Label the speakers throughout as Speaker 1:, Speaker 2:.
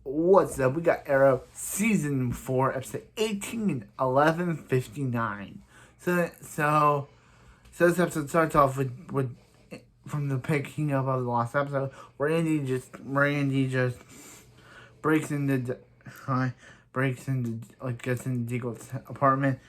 Speaker 1: What's up? We got Arrow Season 4, Episode 18 and 11:59. So this episode starts off with from the picking up of the last episode, where Andy just breaks into gets into Deagle's apartment,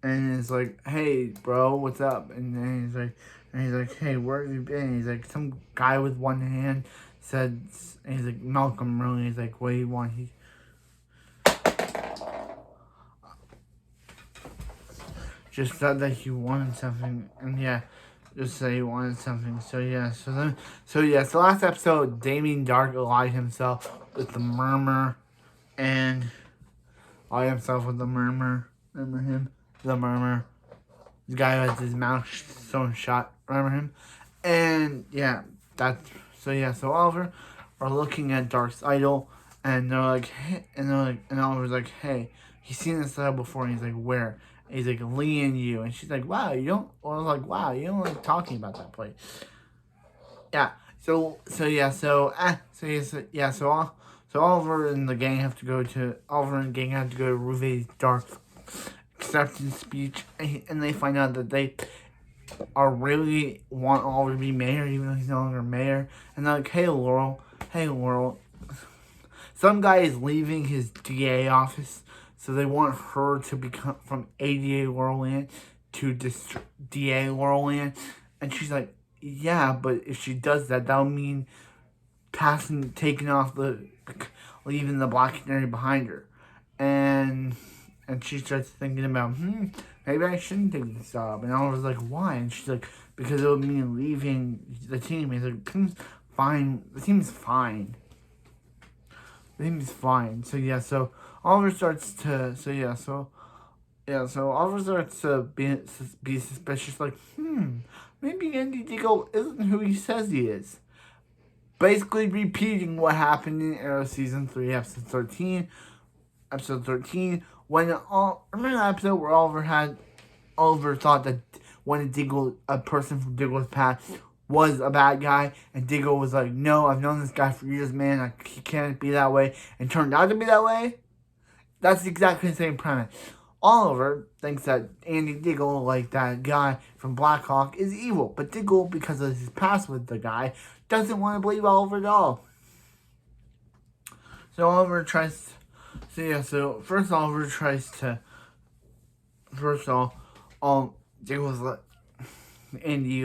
Speaker 1: and is like, "Hey, bro, what's up?" And then he's like, "Hey, where have you been?" And he's like, "Some guy with one hand said," and he's like, "Malcolm, really?" He's like, "What do you want?" He just said that he wanted something, and yeah, just said he wanted something. So last episode, Damien Dark allied himself with the Murmur, and allied himself with the Murmur. Remember him? The Murmur. The guy who has his mouth sewn shut. Remember him? And yeah, so Oliver are looking at Dark's idol, and they're like, hey, and Oliver's like, "Hey, he's seen this idol before." And he's like, "Where?" And he's like, "Lee and you." And she's like, "Wow, you don't." Or like, "Wow, you don't like talking about that place." Yeah. So Oliver and the gang have to go to Ruve's Dark acceptance speech, and they find out that they are really want Oliver to be mayor, even though he's no longer mayor. And they're like, hey Laurel, some guy is leaving his DA office, so they want her to become from ADA Laurelland to DA Laurelland. And she's like, yeah, but if she does that, that'll mean leaving the Black Canary behind her. And she starts thinking about, maybe I shouldn't take this job. And I was like, why? And she's like, because it would mean leaving the team. He's like, the team's fine. The team's fine. So Oliver starts to, Oliver starts to be suspicious, like, maybe Andy Deagle isn't who he says he is. Basically repeating what happened in Arrow Season 3, Episode 13. Remember that episode where Oliver thought that a person from Diggle's past was a bad guy, and Diggle was like, "No, I've known this guy for years, man. He can't be that way," and turned out to be that way. That's exactly the same premise. Oliver thinks that Andy Diggle, like that guy from Blackhawk, is evil, but Diggle, because of his past with the guy, doesn't want to believe Oliver at all. So Oliver tries. First Oliver tries to. First of all, Diggle's like, Andy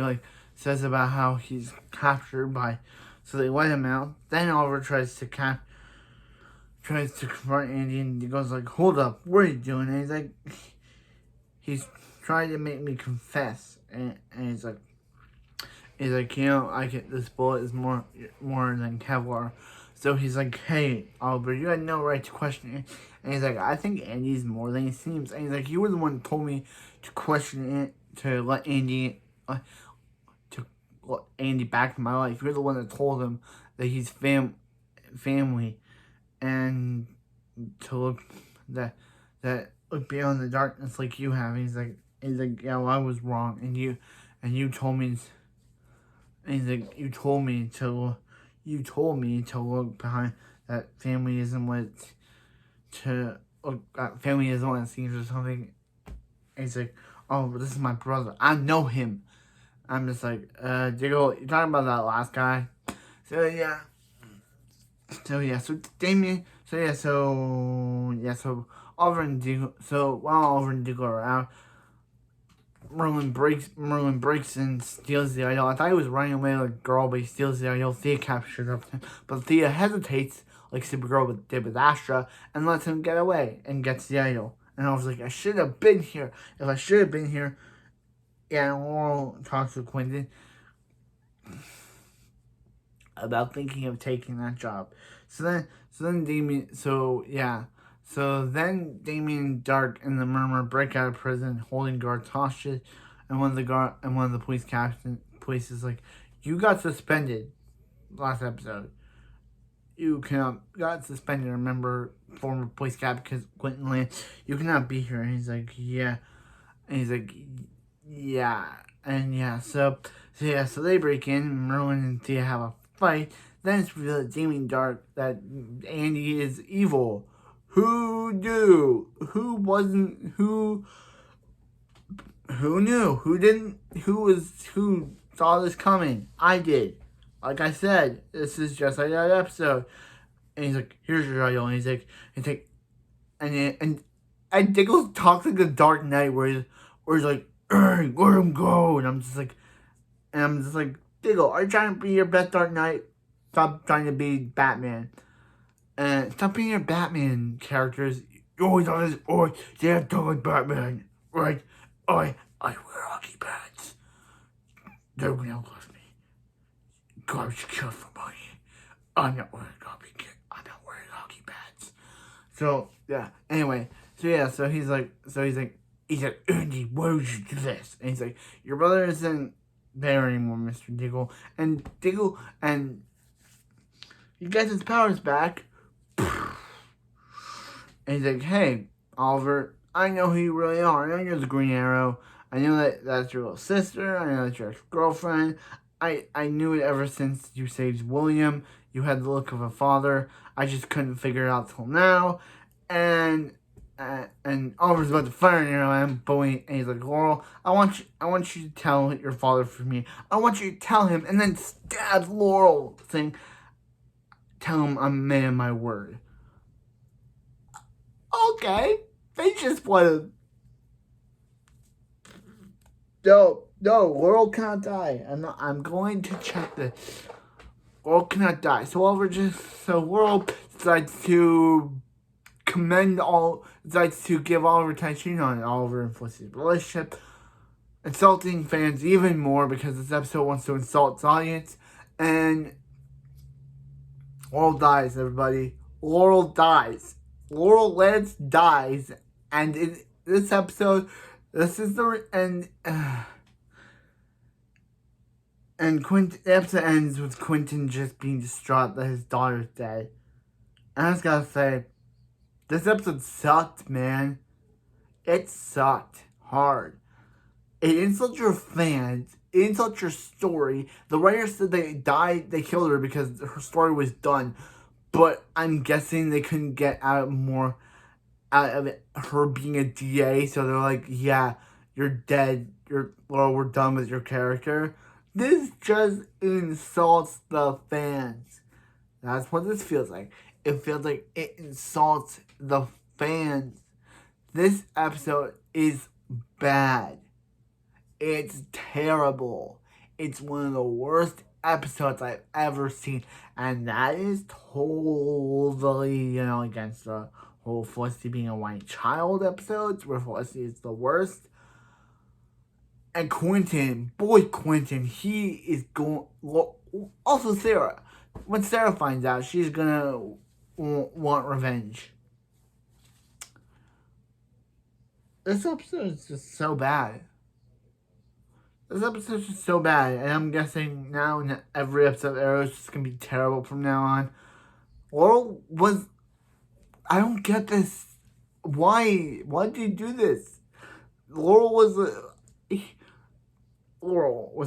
Speaker 1: says about how he's captured by, so they let him out. Then Oliver tries to confront Andy, and he goes like, "Hold up, what are you doing?" And he's trying to make me confess, and he's like, this bullet is more than Kevlar. So he's like, "Hey, Oliver, you had no right to question it." And he's like, "I think Andy's more than he seems." And he's like, "You were the one who told me to question it, to let Andy back in my life. You're the one that told him that he's family, and to look beyond the darkness like you have." He's like, "Yeah, well, I was wrong, and you told me." And he's like, "You told me to look behind that family isn't what family isn't what it seems or something." And he's like, "Oh, but this is my brother. I know him." I'm just like, Diggle, you're talking about that last guy? So Damien, Oliver and Diggle, while Oliver and Diggle are out, Merlin breaks and steals the idol. I thought he was running away like a girl, but he steals the idol. Thea captures up him, but Thea hesitates like Supergirl did with Astra and lets him get away and gets the idol. And I was like, I should have been here. If I should have been here, yeah. And Laurel talks to Quentin about thinking of taking that job. So then Damien Dark and the Murmur break out of prison, holding guards hostage, and one of the police is like, "You got suspended last episode. You got suspended. Remember, former police captain, because Quentin Lance, you cannot be here." And he's like, "Yeah," and he's like, "Yeah," and so they break in. Merlin and Thea have a fight. Then it's revealed that Damien Dark, that Andy is evil. Who knew? Who wasn't? Who knew? Who didn't? Who saw this coming? I did. Like I said, this is just like that episode. And he's like, "Here's your idol." And he's like, and Diggle talks like the Dark Knight, where he's like, "Hey, let him go." And I'm just like, Diggle, are you trying to be your best Dark Knight? Stop trying to be Batman. And stop being your Batman characters. You're always on this, or they're like Batman. Right? I wear hockey pads. They're gonna cost me. Garbage kill for money. I'm not wearing hockey pads. So, yeah. Anyway. So he's like, Andy, why would you do this? And he's like, your brother isn't there anymore, Mr. Diggle. And he gets his powers back. And he's like, hey, Oliver, I know who you really are. I know you're the Green Arrow. I know that's your little sister. I know that's your ex-girlfriend. I knew it ever since you saved William. You had the look of a father. I just couldn't figure it out till now. And Oliver's about to fire an arrow at him, and he's like, Laurel, I want you to tell your father for me. I want you to tell him, and then stabs Laurel, saying, tell him I'm a man of my word. Okay, they just want to. No, Laurel cannot die. I'm going to check this. Laurel cannot die. So Laurel decides to decides to give Oliver attention on Oliver and Felicity's relationship, insulting fans even more because this episode wants to insult its audience, and Laurel dies, everybody. Laurel dies. Laurel Lance dies, and in this episode, this is the the episode ends with Quentin just being distraught that his daughter's dead. And I just gotta say, this episode sucked, man. It sucked hard. It insults your fans. It insults your story. The writer said they killed her because her story was done. But I'm guessing they couldn't get more out of it, her being a DA. So they're like, yeah, you're dead. We're done with your character. This just insults the fans. That's what this feels like. It feels like it insults the fans. This episode is bad. It's terrible. It's one of the worst episodes I've ever seen. And that is totally, against the whole Felicity being a white child episodes, where Felicity is the worst. And Quentin, he is going... Also Sarah. When Sarah finds out, she's gonna want revenge. This episode is just so bad. And I'm guessing now every episode of Arrow is just gonna be terrible from now on. Laurel was... I don't get this. Why? Why did you do this? Laurel was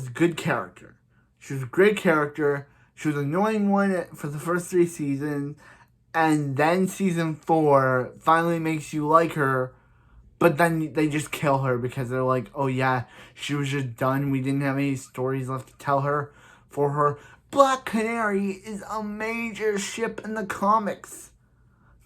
Speaker 1: a good character. She was a great character. She was an annoying one for the first 3 seasons. And then season 4 finally makes you like her. But then they just kill her because they're like, oh yeah, she was just done. We didn't have any stories left to tell her for her. Black Canary is a major ship in the comics.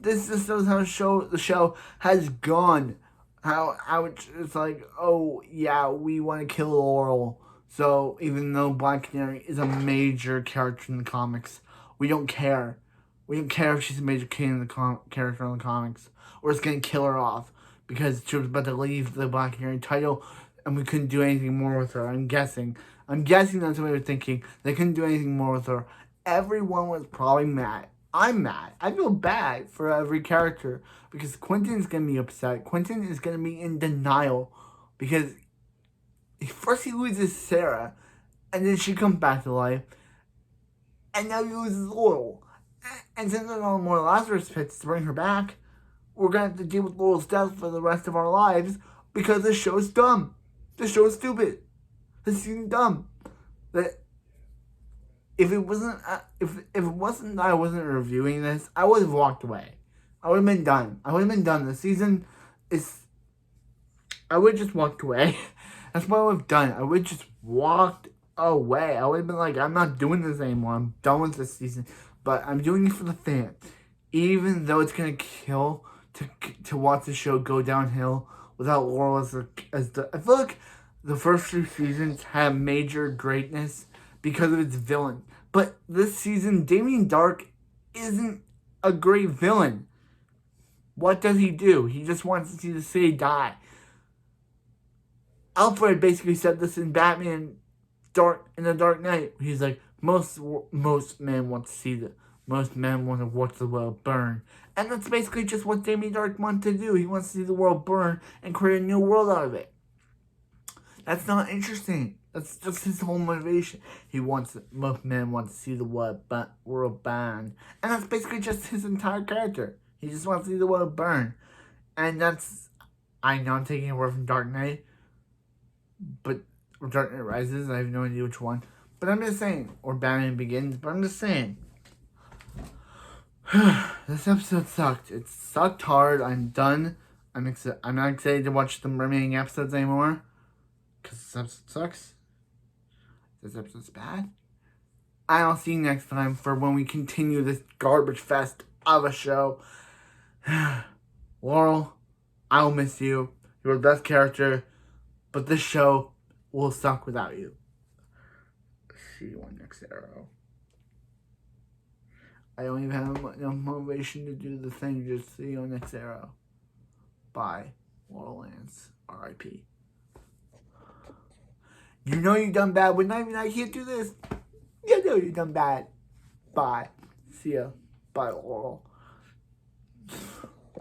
Speaker 1: This just shows how the show has gone. How it's like, oh yeah, we want to kill Laurel. So even though Black Canary is a major character in the comics, we don't care. We don't care if she's a major character in the comics. We're just going to kill her off because she was about to leave the Black Canary title and we couldn't do anything more with her. I'm guessing that's what they were thinking. They couldn't do anything more with her. Everyone was probably mad. I'm mad. I feel bad for every character because Quentin's going to be upset. Quentin is going to be in denial because first he loses Sarah and then she comes back to life and now he loses Laurel. And since there's no more Lazarus pits to bring her back, we're going to have to deal with Laurel's death for the rest of our lives because this show is dumb. This show is stupid. This season's dumb. if it wasn't if it wasn't that I wasn't reviewing this, I would have walked away. I would have been done. The season is. I would have just walked away. That's what I would have done. I would have just walked away. I would have been like, I'm not doing this anymore. I'm done with this season. But I'm doing it for the fans. Even though it's gonna kill to watch the show go downhill without Laurel as the. I feel like the first 2 seasons had major greatness because of its villain. But this season, Damien Dark isn't a great villain. What does he do? He just wants to see the city die. Alfred basically said this in Batman in the Dark Knight. He's like, most men want to watch the world burn. And that's basically just what Damien Dark wants to do. He wants to see the world burn and create a new world out of it. That's not interesting. That's just his whole motivation. Most men want to see the world burn. And that's basically just his entire character. He just wants to see the world burn. And that's, I know I'm taking a word from Dark Knight, but Dark Knight Rises, I have no idea which one. But I'm just saying, or Batman Begins, but I'm just saying. This episode sucked. It sucked hard. I'm done. I'm not excited to watch the remaining episodes anymore. Because this episode sucks. This episode's bad. I'll see you next time for when we continue this garbage fest of a show. Laurel, I'll miss you. You're the best character. But this show will suck without you. See you on next arrow. I don't even have enough motivation to do the thing. Just see you on next arrow. Bye. Laurel Lance. R.I.P. You know you done bad when I can't do this. You know you done bad. Bye. See ya. Bye, Laurel.